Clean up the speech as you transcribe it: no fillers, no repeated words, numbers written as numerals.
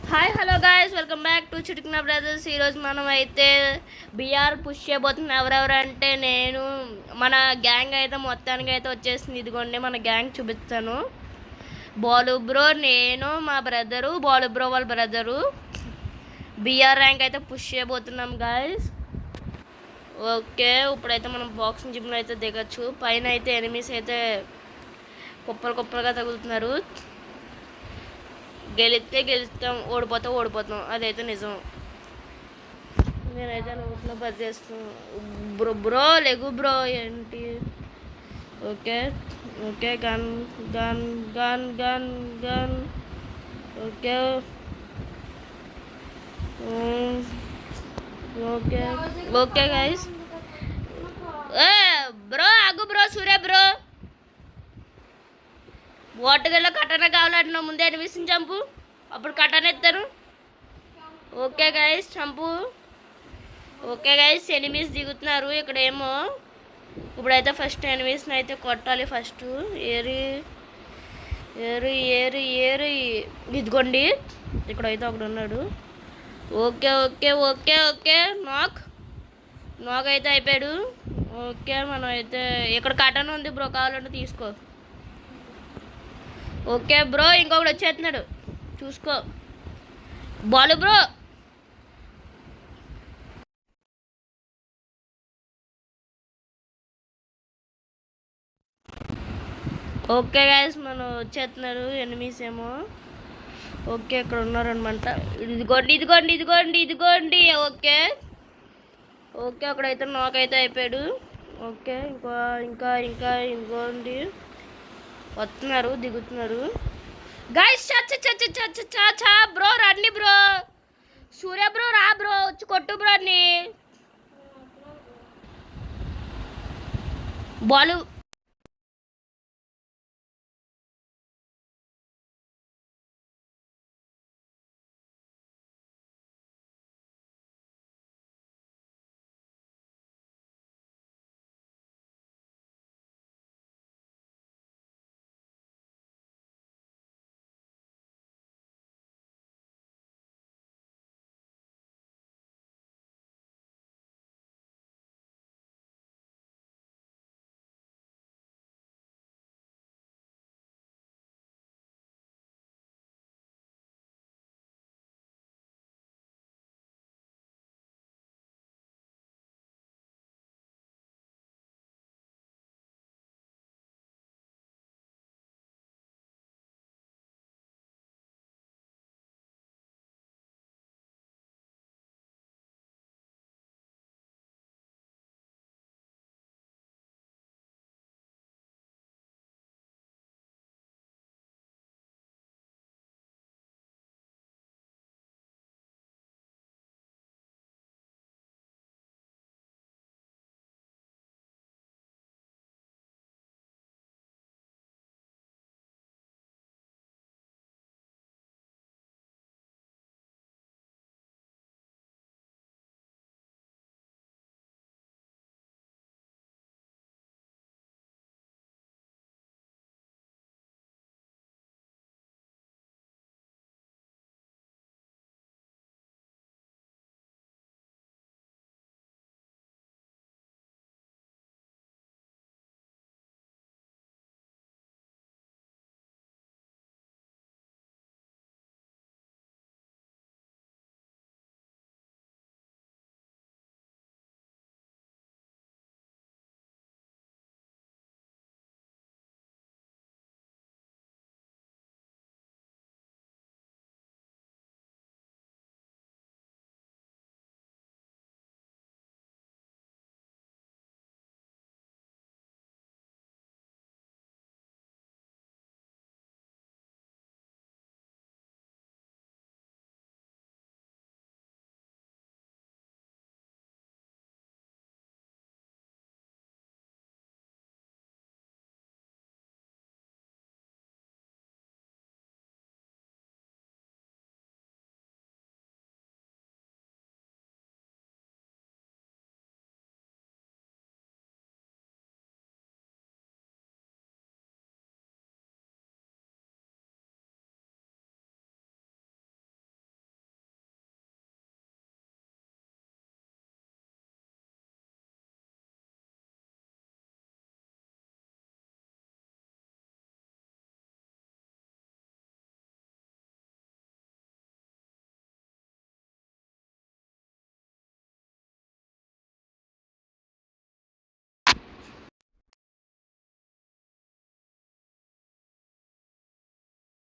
Hi hello guys, welcome back to చిటికిన brothers. ఈరోజు మనం అయితే బిఆర్ పుష్ చేయబోతున్నాం. ఎవరెవరంటే నేను, మన గ్యాంగ్ అయితే మొత్తానికి అయితే వచ్చేసింది. ఇదిగోండి మన గ్యాంగ్ చూపిస్తాను. బాలు బ్రో, నేను, మా బ్రదరు, బాలు బ్రో వాళ్ళ బ్రదరు బిఆర్ ర్యాంక్ అయితే పుష్ చేయబోతున్నాం గాయస్. ఓకే, ఇప్పుడైతే మనం బాక్సింగ్ జిమ్లో అయితే దిగచ్చు. పైన అయితే ఎనిమీస్ అయితే కుప్పలుగా తగులుతున్నారు. గెలిస్తే గెలుస్తాం, ఓడిపోతే ఓడిపోతాం, అదైతే నిజం. నేనైతే నోట్లో బది చేస్తున్నాను. బ్రో లెగు బ్రో ఏంటి. Okay okay, gun gun gun gun gun. Okay okay okay guys. Bro ఆగు బ్రో, సూర్య బ్రో. వాటర్లో కటన కావాలంటున్నా, ముందే ఎనిమిషన్ చంపు, అప్పుడు కటన ఎత్తాను. ఓకే గైస్, చంపు. ఓకే గైస్, ఎనిమిస్ దిగుతున్నారు ఇక్కడేమో. ఇప్పుడైతే ఫస్ట్ ఎనిమిస్ని అయితే కొట్టాలి. ఫస్ట్ ఏరి ఏరి ఏరి ఏరి ఇదిగోండి, ఇక్కడైతే ఒకడు ఉన్నాడు. ఓకే ఓకే ఓకే ఓకే, నాక్ అయితే అయిపోయాడు. ఓకే, మనం అయితే ఇక్కడ కటన్ ఉంది బ్రో, కావాలంటే తీసుకో. ఓకే బ్రో, ఇంకొకటి వచ్చేస్తున్నాడు చూసుకో. బాలు బ్రో. ఓకే గైస్, మనం వచ్చేస్తున్నారు ఎనిమిస్ ఏమో. ఓకే, ఇక్కడ ఉన్నారనమాట. ఇదిగోండి ఇదిగోండి ఇదిగోండి ఇదిగోండి. ఓకే ఓకే, అక్కడైతే నాకైతే అయిపోయాడు. ఓకే, ఇంకా ఇంకా ఇంకా ఇదిగోండి వస్తున్నారు, దిగుతున్నారు గైస్. చచ్చ బ్రో, రండి బ్రో. సూర్య బ్రో రా బ్రో, వచ్చి కొట్టు బ్రో అన్ని. బాలు